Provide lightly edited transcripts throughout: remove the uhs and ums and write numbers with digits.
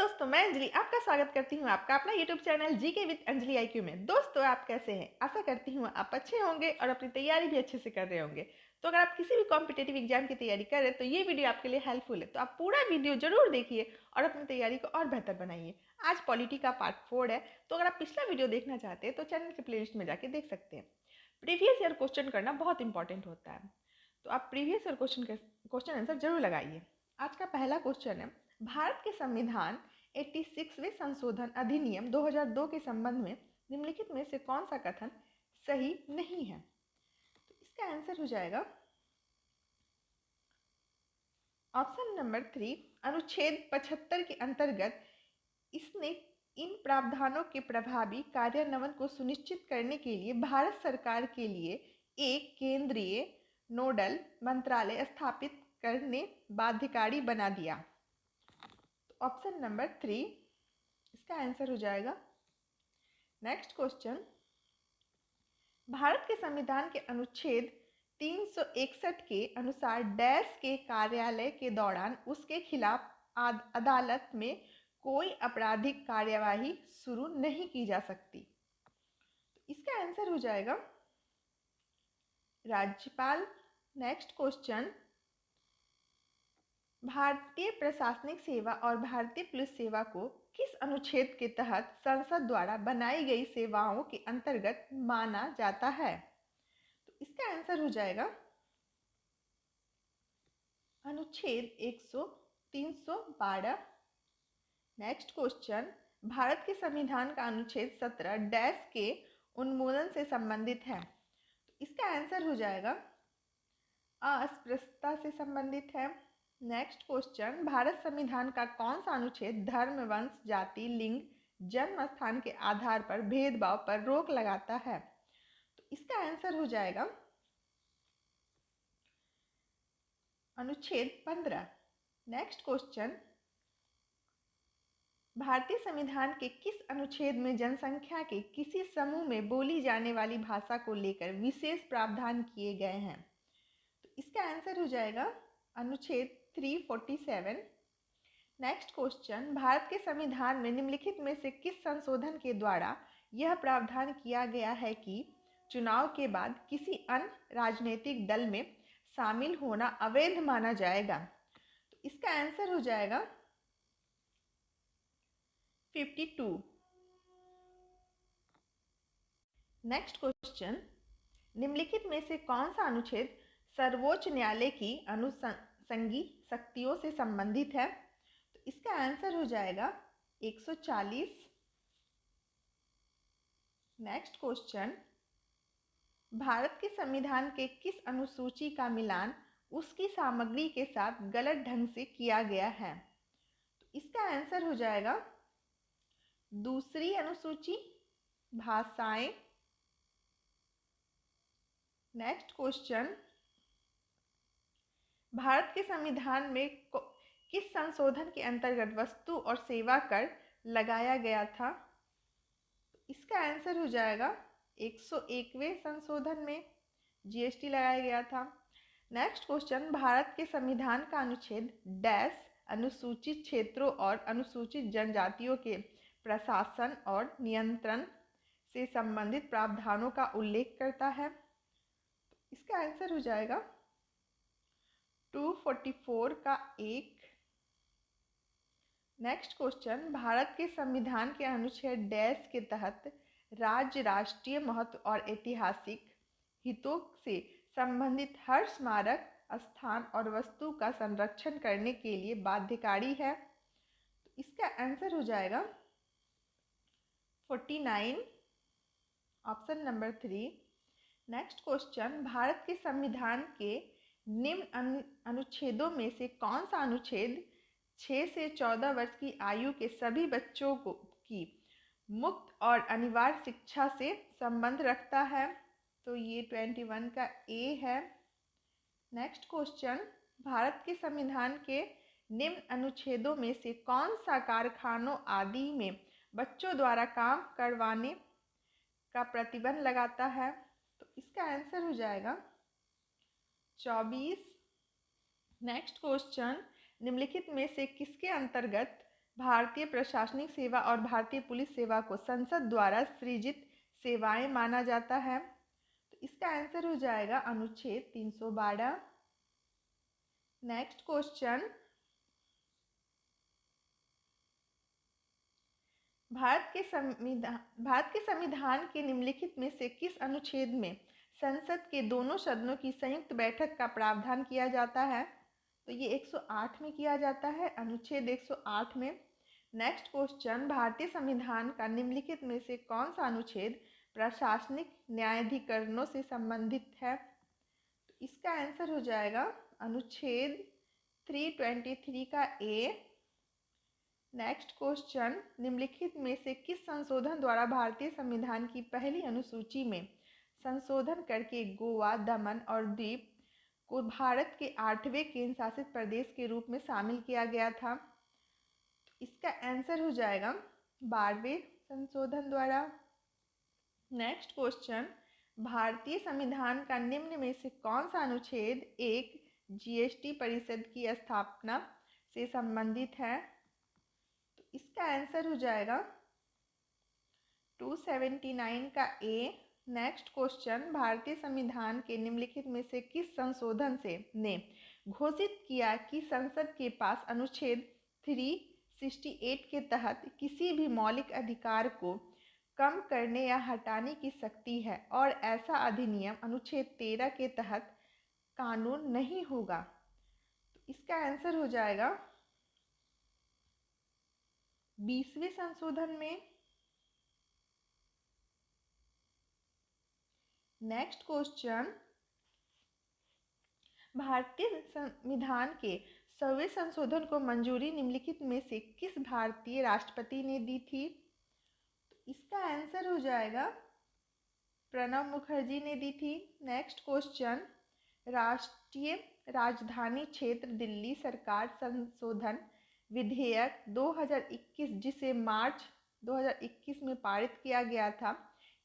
दोस्तों, मैं अंजलि आपका स्वागत करती हूँ आपका अपना YouTube channel GK with Anjali IQ में। दोस्तों, आप कैसे हैं? आशा करती हूँ आप अच्छे होंगे और अपनी तैयारी भी अच्छे से कर रहे होंगे। तो अगर आप किसी भी कॉम्पिटेटिव एग्जाम की तैयारी कर रहे हैं तो ये वीडियो आपके लिए हेल्पफुल है। तो आप पूरा वीडियो जरूर देखिए और अपनी तैयारी को और बेहतर बनाइए। आज पॉलिटी का पार्ट 4 है, तो अगर आप पिछला वीडियो देखना चाहते हैं तो चैनल के प्लेलिस्ट में जाके देख सकते हैं। प्रीवियस ईयर क्वेश्चन करना बहुत इंपॉर्टेंट होता है, तो आप प्रीवियस ईयर क्वेश्चन आंसर जरूर लगाइए। आज का पहला क्वेश्चन है, भारत के संविधान 86वें संशोधन अधिनियम 2002 के संबंध में निम्नलिखित में से कौन सा कथन सही नहीं है? तो इसका आंसर हो जाएगा ऑप्शन नंबर 3, अनुच्छेद 75 के अंतर्गत इसने इन प्रावधानों के प्रभावी कार्यान्वयन को सुनिश्चित करने के लिए भारत सरकार के लिए एक केंद्रीय नोडल मंत्रालय स्थापित करने बाध्यकारी बना दिया। तो ऑप्शन नंबर 3 इसका आंसर हो जाएगा। नेक्स्ट क्वेश्चन, भारत के संविधान के अनुच्छेद 361 के अनुसार डैश के कार्यालय के दौरान उसके खिलाफ अदालत में कोई आपराधिक कार्यवाही शुरू नहीं की जा सकती। तो इसका आंसर हो जाएगा राज्यपाल। नेक्स्ट क्वेश्चन, भारतीय प्रशासनिक सेवा और भारतीय पुलिस सेवा को किस अनुच्छेद के तहत संसद द्वारा बनाई गई सेवाओं के अंतर्गत माना जाता है? तो इसका आंसर हो जाएगा अनुच्छेद 312। नेक्स्ट क्वेश्चन, भारत के संविधान का अनुच्छेद 17 डैश के उन्मूलन से संबंधित है। तो इसका आंसर हो जाएगा अस्पृश्यता से संबंधित है। नेक्स्ट क्वेश्चन, भारत संविधान का कौन सा अनुच्छेद धर्म, वंश, जाति, लिंग, जन्म स्थान के आधार पर भेदभाव पर रोक लगाता है? तो इसका आंसर हो जाएगा अनुच्छेद 15। नेक्स्ट क्वेश्चन, भारतीय संविधान के किस अनुच्छेद में जनसंख्या के किसी समूह में बोली जाने वाली भाषा को लेकर विशेष प्रावधान किए गए हैं? तो इसका आंसर हो जाएगा अनुच्छेद 347। नेक्स्ट क्वेश्चन, भारत के संविधान में निम्नलिखित में से किस संशोधन के द्वारा यह प्रावधान किया गया है कि चुनाव के बाद किसी अन्य राजनीतिक दल में शामिल होना अवैध माना जाएगा? तो इसका आंसर हो जाएगा 52। नेक्स्ट क्वेश्चन, निम्नलिखित में से कौन सा अनुच्छेद सर्वोच्च न्यायालय की अनुषंगी शक्तियों से संबंधित है? तो इसका आंसर हो जाएगा 140। नेक्स्ट क्वेश्चन, भारत के संविधान के किस अनुसूची का मिलान उसकी सामग्री के साथ गलत ढंग से किया गया है? तो इसका आंसर हो जाएगा दूसरी अनुसूची, भाषाएं। नेक्स्ट क्वेश्चन, भारत के संविधान में किस संशोधन के अंतर्गत वस्तु और सेवा कर लगाया गया था? तो इसका आंसर हो जाएगा 101वें संशोधन में जीएसटी लगाया गया था। नेक्स्ट क्वेश्चन, भारत के संविधान का अनुच्छेद डैश अनुसूचित क्षेत्रों और अनुसूचित जनजातियों के प्रशासन और नियंत्रण से संबंधित प्रावधानों का उल्लेख करता है? तो इसका आंसर हो जाएगा 244 का 1। नेक्स्ट क्वेश्चन, भारत के संविधान के अनुच्छेद डैश के तहत राज्य राष्ट्रीय महत्व और ऐतिहासिक हितों से संबंधित हर स्मारक, स्थान और वस्तु का संरक्षण करने के लिए बाध्यकारी है? तो इसका आंसर हो जाएगा 49, option number 3। Next question, Bharat के संविधान के निम्न अनुच्छेदों में से कौन सा अनुच्छेद 6 से 14 वर्ष की आयु के सभी बच्चों की मुक्त और अनिवार्य शिक्षा से संबंध रखता है? तो ये 21 का ए है। नेक्स्ट क्वेश्चन, भारत के संविधान के निम्न अनुच्छेदों में से कौन सा कारखानों आदि में बच्चों द्वारा काम करवाने का प्रतिबंध लगाता है? तो इसका आंसर हो जाएगा 24। नेक्स्ट क्वेश्चन, निम्नलिखित में से किसके अंतर्गत भारतीय प्रशासनिक सेवा और भारतीय पुलिस सेवा को संसद द्वारा सृजित सेवाएं माना जाता है। तो इसका आंसर हो जाएगा अनुच्छेद 312। नेक्स्ट क्वेश्चन, भारत के संविधान के निम्नलिखित में से किस अनुच्छेद में संसद के दोनों सदनों की संयुक्त बैठक का प्रावधान किया जाता है? तो ये 108 में किया जाता है, अनुच्छेद 108 में। नेक्स्ट क्वेश्चन, भारतीय संविधान का निम्नलिखित में से कौन सा अनुच्छेद प्रशासनिक न्यायाधिकरणों से संबंधित है? तो इसका आंसर हो जाएगा अनुच्छेद 323 का ए। नेक्स्ट क्वेश्चन, निम्नलिखित में से किस संशोधन द्वारा भारतीय संविधान की पहली अनुसूची में संशोधन करके गोवा, दमन और दीव को भारत के 8वें केंद्र शासित प्रदेश के रूप में शामिल किया गया था? तो इसका आंसर हो जाएगा 12वें संशोधन द्वारा। नेक्स्ट क्वेश्चन, भारतीय संविधान का निम्न में से कौन सा अनुच्छेद एक जीएसटी परिषद की स्थापना से संबंधित है? तो इसका आंसर हो जाएगा 279 का ए। नेक्स्ट क्वेश्चन, भारतीय संविधान के निम्नलिखित में से किस संशोधन से ने घोषित किया कि संसद के पास अनुच्छेद 368 के तहत किसी भी मौलिक अधिकार को कम करने या हटाने की शक्ति है और ऐसा अधिनियम अनुच्छेद 13 के तहत कानून नहीं होगा? तो इसका आंसर हो जाएगा 20वें संशोधन में। नेक्स्ट क्वेश्चन, भारतीय संविधान के 100वें संशोधन को मंजूरी निम्नलिखित में से किस भारतीय राष्ट्रपति ने दी थी? तो इसका आंसर हो जाएगा प्रणब मुखर्जी ने दी थी। नेक्स्ट क्वेश्चन, राष्ट्रीय राजधानी क्षेत्र दिल्ली सरकार संशोधन विधेयक 2021 जिसे मार्च 2021 में पारित किया गया था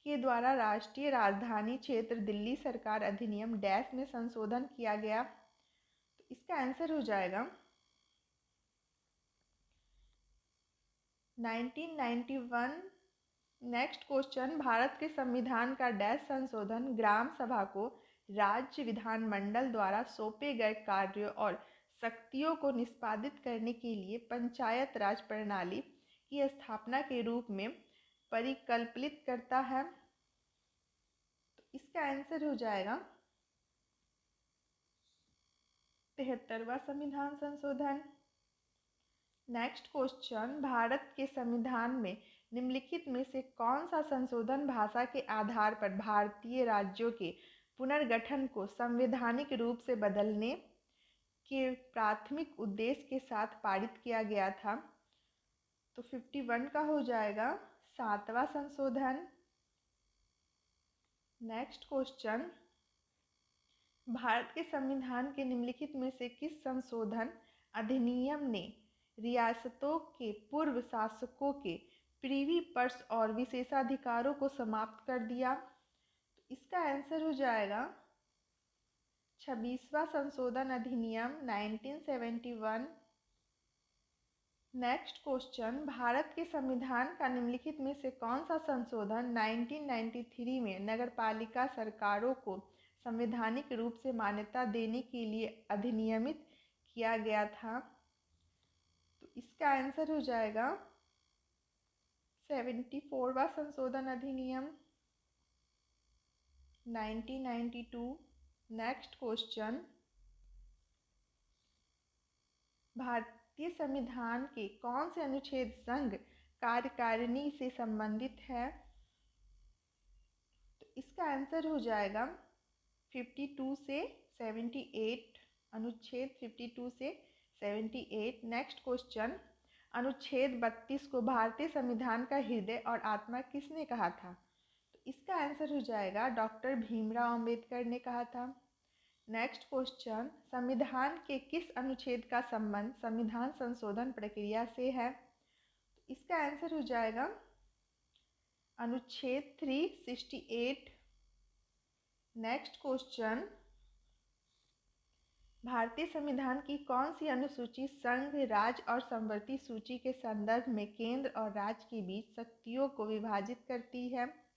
के द्वारा राष्ट्रीय राजधानी क्षेत्र दिल्ली सरकार अधिनियम डैश में संशोधन किया गया? तो इसका आंसर हो जाएगा 1991। नेक्स्ट क्वेश्चन, भारत के संविधान का डैश संशोधन ग्राम सभा को राज्य विधानमंडल द्वारा सौंपे गए कार्यों और शक्तियों को निष्पादित करने के लिए पंचायत राज प्रणाली की स्थापना के रूप में परिकल्पित करता है? तो इसका आंसर हो जाएगा 73वां संविधान संशोधन। नेक्स्ट क्वेश्चन, भारत के संविधान में निम्नलिखित में से कौन सा संशोधन भाषा के आधार पर भारतीय राज्यों के पुनर्गठन को संवैधानिक रूप से बदलने के प्राथमिक उद्देश्य के साथ पारित किया गया था? तो 51 का हो जाएगा 7वां संशोधन। नेक्स्ट क्वेश्चन, भारत के संविधान के निम्नलिखित में से किस संशोधन अधिनियम ने रियासतों के पूर्व शासकों के प्रीवी पर्स और विशेषाधिकारों को समाप्त कर दिया? तो इसका आंसर हो जाएगा 26वां संशोधन अधिनियम 1971। नेक्स्ट क्वेश्चन, भारत के संविधान का निम्नलिखित में से कौन सा संशोधन 1993 में नगरपालिका सरकारों को संवैधानिक रूप से मान्यता देने के लिए अधिनियमित किया गया था? तो इसका आंसर हो जाएगा 74वां संशोधन अधिनियम 1992। नेक्स्ट क्वेश्चन, भारतीय संविधान के कौन से अनुच्छेद संघ कार्यकारिणी से संबंधित है? तो इसका आंसर हो जाएगा 52 से 78, अनुच्छेद 52 से 78। नेक्स्ट क्वेश्चन, अनुच्छेद 32 को भारतीय संविधान का हृदय और आत्मा किसने कहा था? तो इसका आंसर हो जाएगा डॉक्टर भीमराव अंबेडकर ने कहा था। नेक्स्ट क्वेश्चन, संविधान के किस अनुच्छेद का संबंध संविधान संशोधन प्रक्रिया से है? तो इसका आंसर हो जाएगा अनुच्छेद 368। नेक्स्ट क्वेश्चन, भारतीय संविधान की कौन सी अनुसूची संघ, राज्य और समवर्ती सूची के संदर्भ में केंद्र और राज्य के बीच शक्तियों को विभाजित करती है?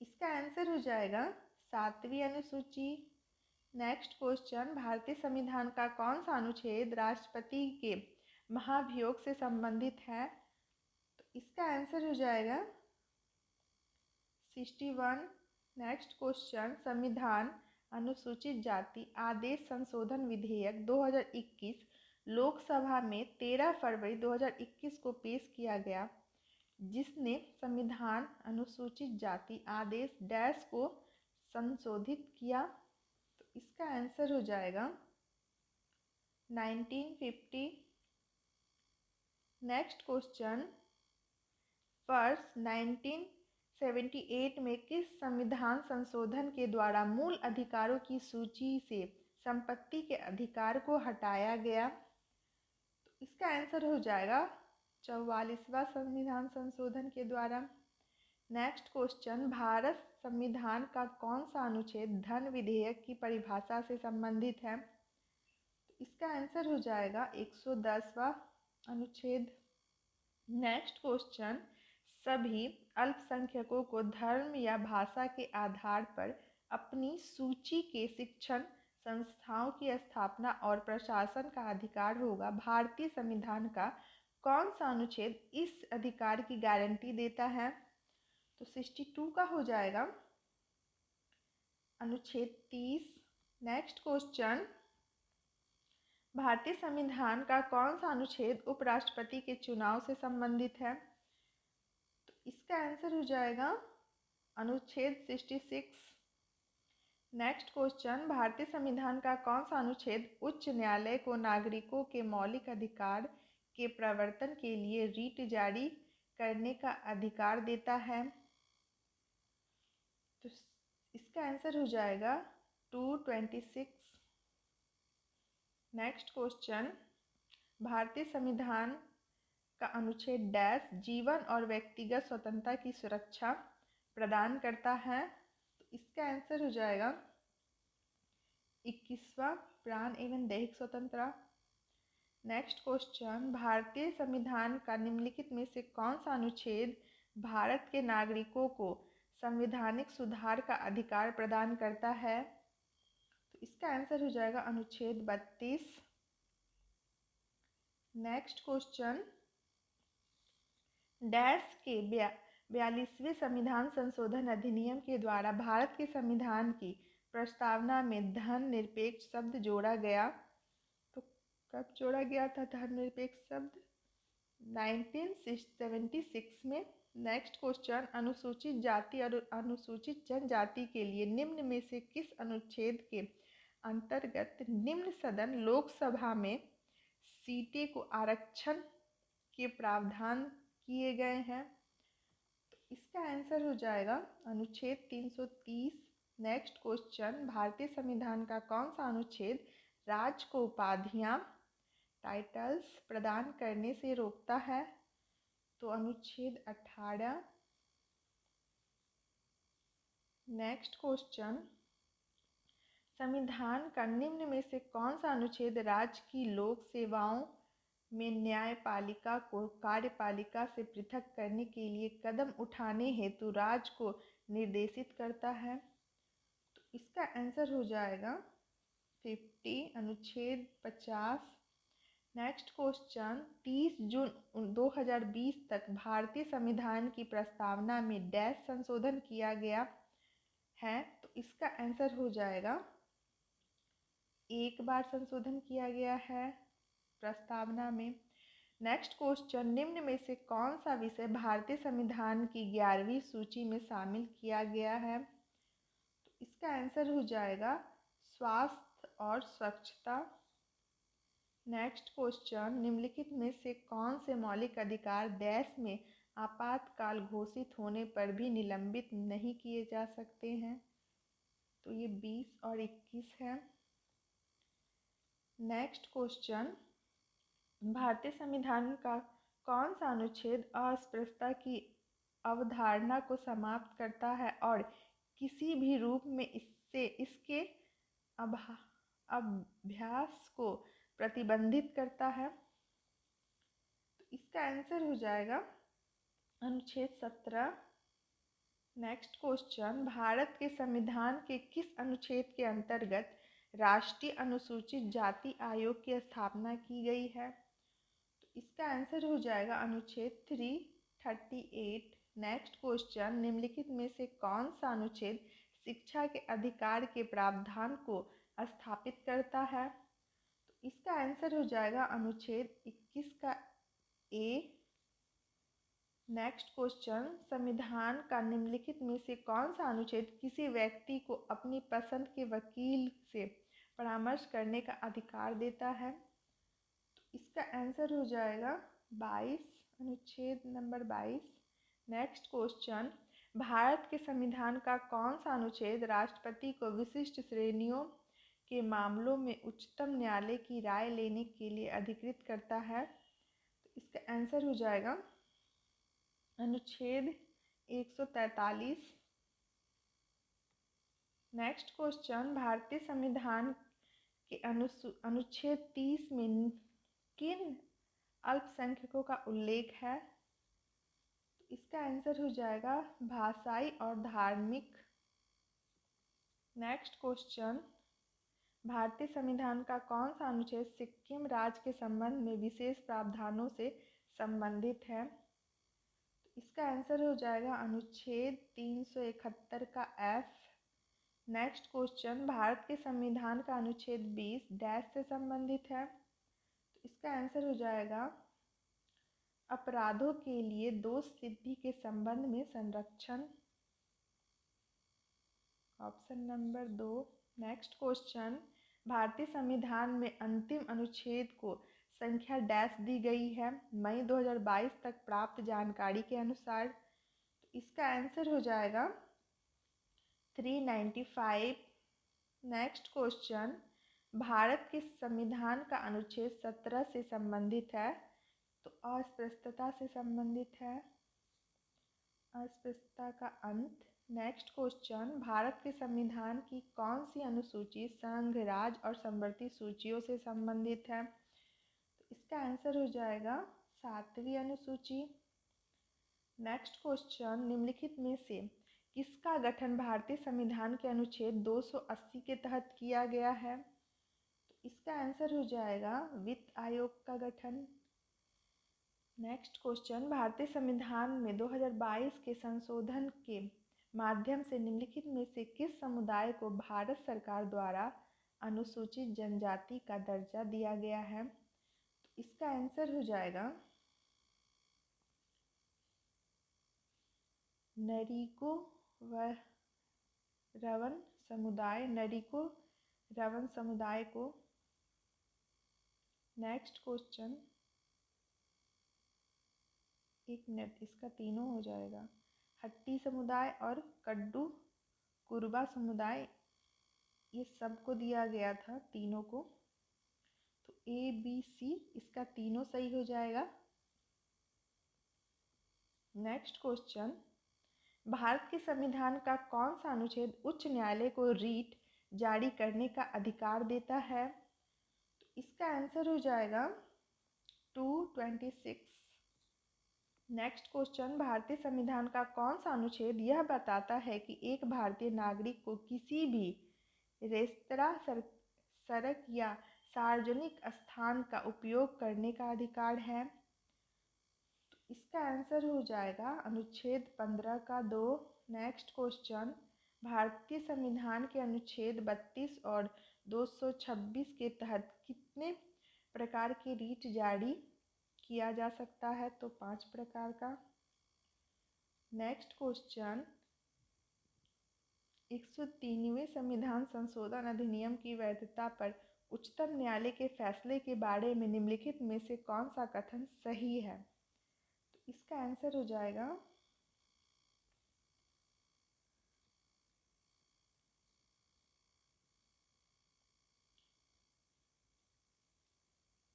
इसका आंसर हो जाएगा 7वीं अनुसूची। नेक्स्ट क्वेश्चन, भारतीय संविधान का कौन सा अनुच्छेद राष्ट्रपति के महाभियोग से संबंधित है? तो इसका आंसर हो जाएगा 61। नेक्स्ट क्वेश्चन, संविधान अनुसूचित जाति आदेश संशोधन विधेयक 2021 लोकसभा में 13 फरवरी 2021 को पेश किया गया, जिसने संविधान अनुसूचित जाति आदेश डैश को संशोधित किया। तो इसका आंसर हो जाएगा 1950। नेक्स्ट क्वेश्चन, वर्ष 1978 में किस संविधान संशोधन के द्वारा मूल अधिकारों की सूची से संपत्ति के अधिकार को हटाया गया? तो इसका आंसर हो जाएगा 44वां संविधान संशोधन के द्वारा। नेक्स्ट क्वेश्चन, भारत संविधान का कौन सा अनुच्छेद धन विधेयक की परिभाषा से संबंधित है? तो इसका आंसर हो जाएगा 110वां अनुच्छेद। नेक्स्ट क्वेश्चन, सभी अल्पसंख्यकों को धर्म या भाषा के आधार पर अपनी सूची के शिक्षण संस्थाओं की स्थापना और प्रशासन का अधिकार होगा। भारतीय संविधान का कौन सा अनुच्छेद इस अधिकार की गारंटी देता है? तो 62 का हो जाएगा अनुच्छेद 30। नेक्स्ट क्वेश्चन, भारतीय संविधान का कौन सा अनुच्छेद उपराष्ट्रपति के चुनाव से संबंधित है? तो इसका आंसर हो जाएगा अनुच्छेद 66। नेक्स्ट क्वेश्चन, भारतीय संविधान का कौन सा अनुच्छेद उच्च न्यायालय को नागरिकों के मौलिक अधिकार के प्रवर्तन के लिए रीट जारी करने का अधिकार देता है? तो इसका आंसर हो जाएगा 226। नेक्स्ट क्वेश्चन, भारतीय संविधान का अनुच्छेद डैश जीवन और व्यक्तिगत स्वतंत्रता की सुरक्षा प्रदान करता है? तो इसका आंसर हो जाएगा 21वां प्राण एवं दैहिक स्वतंत्रता। नेक्स्ट क्वेश्चन, भारतीय संविधान का निम्नलिखित में से कौन सा अनुच्छेद भारत के नागरिकों को संवैधानिक सुधार का अधिकार प्रदान करता है? तो इसका आंसर हो जाएगा अनुच्छेद 32। नेक्स्ट क्वेश्चन, डैश के 42वें संविधान संशोधन अधिनियम के द्वारा भारत के संविधान की प्रस्तावना में धर्मनिरपेक्ष शब्द जोड़ा गया। तो कब जोड़ा गया था धर्मनिरपेक्ष शब्द? 1976 में। नेक्स्ट क्वेश्चन, अनुसूचित जाति और अनुसूचित जनजाति के लिए निम्न में से किस अनुच्छेद के अंतर्गत निम्न सदन लोकसभा में सीटें को आरक्षण के प्रावधान किए गए हैं? तो इसका आंसर हो जाएगा अनुच्छेद 330। नेक्स्ट क्वेश्चन, भारतीय संविधान का कौन सा अनुच्छेद राज्य को उपाधियां टाइटल्स प्रदान करने से रोकता है? तो अनुच्छेद 18। नेक्स्ट क्वेश्चन, संविधान का निम्न में से कौन सा अनुच्छेद राज्य की लोक सेवाओं में न्यायपालिका को कार्यपालिका से पृथक करने के लिए कदम उठाने हेतु राज्य को निर्देशित करता है? तो इसका आंसर हो जाएगा 50 अनुच्छेद 50। नेक्स्ट क्वेश्चन, 30 जून 2020 तक भारतीय संविधान की प्रस्तावना में डैश संशोधन किया गया है? तो इसका आंसर हो जाएगा एक बार संशोधन किया गया है प्रस्तावना में। नेक्स्ट क्वेश्चन, निम्न में से कौन सा विषय भारतीय संविधान की 11वीं सूची में शामिल किया गया है? तो इसका आंसर हो जाएगा स्वास्थ्य और स्वच्छता। नेक्स्ट क्वेश्चन, निम्नलिखित में से कौन से मौलिक अधिकार डैश में आपातकाल घोषित होने पर भी निलंबित नहीं किए जा सकते हैं? तो ये 20 और 21 है। नेक्स्ट क्वेश्चन, भारतीय संविधान का कौन सा अनुच्छेद अस्पृश्यता की अवधारणा को समाप्त करता है और किसी भी रूप में इसके अभ्यास को प्रतिबंधित करता है? तो इसका आंसर हो जाएगा अनुच्छेद 17। नेक्स्ट क्वेश्चन, भारत के संविधान के किस अनुच्छेद के अंतर्गत राष्ट्रीय अनुसूचित जाति आयोग की स्थापना की गई है? तो इसका आंसर हो जाएगा अनुच्छेद 338। नेक्स्ट क्वेश्चन, निम्नलिखित में से कौन सा अनुच्छेद शिक्षा के अधिकार के प्रावधान को स्थापित करता है? तो इसका आंसर हो जाएगा अनुच्छेद 21 का ए। नेक्स्ट क्वेश्चन, संविधान का निम्नलिखित में से कौन सा अनुच्छेद किसी व्यक्ति को अपनी पसंद के वकील से परामर्श करने का अधिकार देता है? तो इसका आंसर हो जाएगा 22, अनुच्छेद नंबर 22। नेक्स्ट क्वेश्चन, भारत के संविधान का कौन सा अनुच्छेद राष्ट्रपति को विशिष्ट श्रेणियों के मामलों में उच्चतम न्यायालय की राय लेने के लिए अधिकृत करता है? तो इसका आंसर हो जाएगा अनुच्छेद 143। नेक्स्ट क्वेश्चन, भारतीय संविधान के अनुच्छेद 30 में किन अल्पसंख्यकों का उल्लेख है? तो इसका आंसर हो जाएगा भाषाई और धार्मिक। नेक्स्ट क्वेश्चन, भारतीय संविधान का कौन सा अनुच्छेद सिक्किम राज्य के संबंध में विशेष प्रावधानों से संबंधित है? तो इसका आंसर हो जाएगा अनुच्छेद 371 का एफ। नेक्स्ट क्वेश्चन, भारत के संविधान का अनुच्छेद 20 डैश से संबंधित है? तो इसका आंसर हो जाएगा अपराधों के लिए दोष सिद्धि के संबंध में संरक्षण, ऑप्शन नंबर 2। नेक्स्ट क्वेश्चन, भारतीय संविधान में अंतिम अनुच्छेद को संख्या डैश दी गई है मई 2022 तक प्राप्त जानकारी के अनुसार? तो इसका आंसर हो जाएगा 395। नेक्स्ट क्वेश्चन, भारत के संविधान का अनुच्छेद 17 से संबंधित है? तो अस्पृश्यता से संबंधित है, अस्पृश्यता का अंत। नेक्स्ट क्वेश्चन, भारत के संविधान की कौन सी अनुसूची संघ, राज्य और समवर्ती सूचियों से संबंधित है? तो इसका आंसर हो जाएगा 7वीं अनुसूची। नेक्स्ट क्वेश्चन, निम्नलिखित में से किसका गठन भारतीय संविधान के अनुच्छेद 280 के तहत किया गया है? तो इसका आंसर हो जाएगा वित्त आयोग का गठन। नेक्स्ट क्वेश्चन, भारतीय संविधान में 2022 के संशोधन के माध्यम से निम्नलिखित में से किस समुदाय को भारत सरकार द्वारा अनुसूचित जनजाति का दर्जा दिया गया है? तो इसका आंसर हो जाएगा नरीको व रवन समुदाय, नरीको रवन समुदाय को। नेक्स्ट क्वेश्चन, एक मिनट, इसका तीनों हो जाएगा, हट्टी समुदाय और कड्डू कुरुबा समुदाय, ये सबको दिया गया था तीनों को। तो ए बी सी इसका तीनों सही हो जाएगा। नेक्स्ट क्वेश्चन, भारत के संविधान का कौन सा अनुच्छेद उच्च न्यायालय को रीट जारी करने का अधिकार देता है? तो इसका आंसर हो जाएगा 226। नेक्स्ट क्वेश्चन, भारतीय संविधान का कौन सा अनुच्छेद यह बताता है कि एक भारतीय नागरिक को किसी भी रेस्तरां, सड़क या सार्वजनिक स्थान का उपयोग करने का अधिकार है? तो इसका आंसर हो जाएगा अनुच्छेद 15 का 2। नेक्स्ट क्वेश्चन, भारतीय संविधान के अनुच्छेद 32 और 226 के तहत कितने प्रकार के रीट जारी किया जा सकता है? तो 5 प्रकार का। नेक्स्ट क्वेश्चन, 103वें संविधान संशोधन अधिनियम की वैधता पर उच्चतम न्यायालय के फैसले के बारे में निम्नलिखित में से कौन सा कथन सही है? तो इसका आंसर हो जाएगा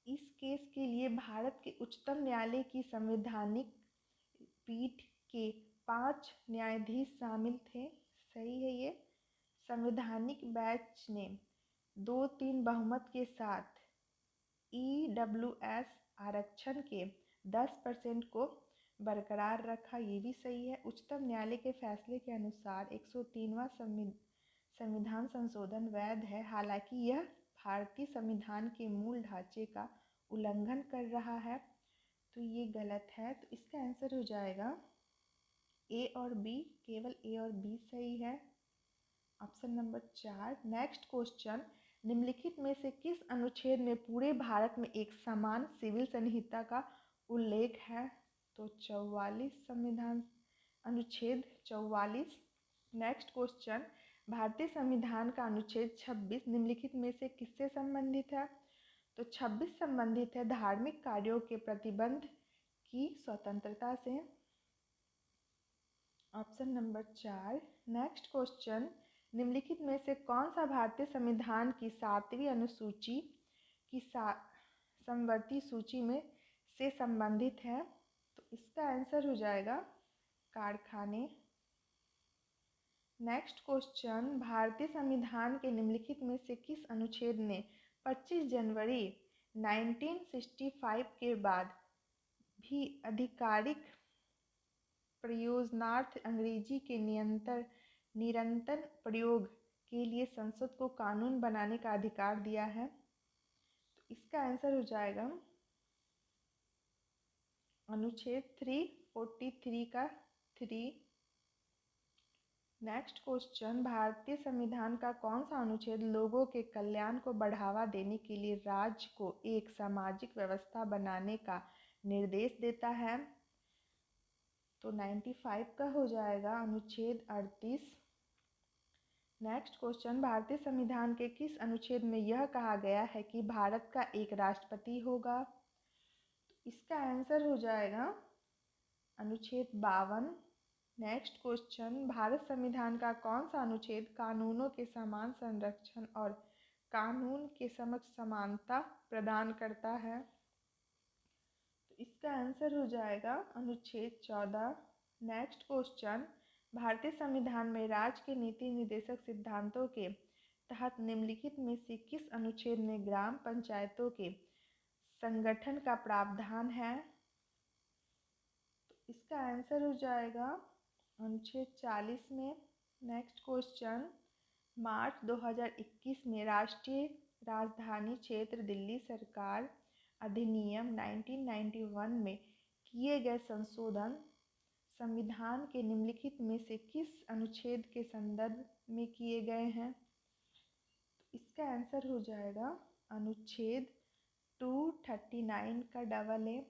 इस केस के लिए भारत के उच्चतम न्यायालय की संवैधानिक पीठ के 5 न्यायाधीश शामिल थे। सही है ये। संवैधानिक बेंच ने 2/3 बहुमत के साथ EWS आरक्षण के 10% को बरकरार रखा। ये भी सही है। उच्चतम न्यायालय के फैसले के अनुसार 103वां संविधान संशोधन वैध है, हालांकि यह भारतीय संविधान के मूल ढांचे का उल्लंघन कर रहा है, तो ये गलत है। तो इसका आंसर हो जाएगा ए और बी, केवल ए और बी सही है। Option number 4। नेक्स्ट क्वेश्चन, निम्नलिखित में से किस अनुच्छेद में पूरे भारत में एक समान सिविल संहिता का उल्लेख है? तो 44 संविधान अनुच्छेद 44। नेक्स्ट क्वेश्चन, भारतीय संविधान का अनुच्छेद 26 निम्नलिखित में से किससे संबंधित है? तो 26 संबंधित है धार्मिक कार्यों के प्रतिबंध की स्वतंत्रता से। Option number 4। नेक्स्ट क्वेश्चन, निम्नलिखित में से कौन सा भारतीय संविधान की 7वीं अनुसूची की समवर्ती सूची में से संबंधित है? तो इसका आंसर हो जाएगा कारखाने। नेक्स्ट क्वेश्चन, भारतीय संविधान के निम्नलिखित में से किस अनुच्छेद ने 25 जनवरी 1965 के बाद भी आधिकारिक प्रयोजनार्थ अंग्रेजी के निरंतर प्रयोग के लिए संसद को कानून बनाने का अधिकार दिया है? तो इसका आंसर हो जाएगा अनुच्छेद 343 का 3। नेक्स्ट क्वेश्चन, भारतीय संविधान का कौन सा अनुच्छेद लोगों के कल्याण को बढ़ावा देने के लिए राज्य को एक सामाजिक व्यवस्था बनाने का निर्देश देता है? तो 95 का हो जाएगा अनुच्छेद 38। नेक्स्ट क्वेश्चन, भारतीय संविधान के किस अनुच्छेद में यह कहा गया है कि भारत का एक राष्ट्रपति होगा? तो इसका आंसर हो जाएगा अनुच्छेद 52। नेक्स्ट क्वेश्चन, भारत संविधान का कौन सा अनुच्छेद कानूनों के समान संरक्षण और कानून के समक्ष समानता प्रदान करता है? तो इसका आंसर हो जाएगा अनुच्छेद 14। नेक्स्ट क्वेश्चन, भारतीय संविधान में राज्य के नीति निर्देशक सिद्धांतों के तहत निम्नलिखित में से किस अनुच्छेद में ग्राम पंचायतों के संगठन का प्रावधान है? तो इसका आंसर हो जाएगा अनुच्छेद 40 में। नेक्स्ट क्वेश्चन, मार्च 2021 में राष्ट्रीय राजधानी क्षेत्र दिल्ली सरकार अधिनियम 1991 में किए गए संशोधन संविधान के निम्नलिखित में से किस अनुच्छेद के संदर्भ में किए गए हैं? तो इसका आंसर हो जाएगा अनुच्छेद 239 का AA।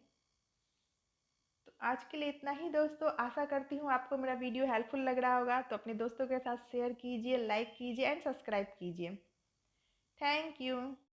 तो आज के लिए इतना ही दोस्तों। आशा करती हूँ आपको मेरा वीडियो हेल्पफुल लग रहा होगा, तो अपने दोस्तों के साथ शेयर कीजिए, लाइक कीजिए एंड सब्सक्राइब कीजिए। Thank you.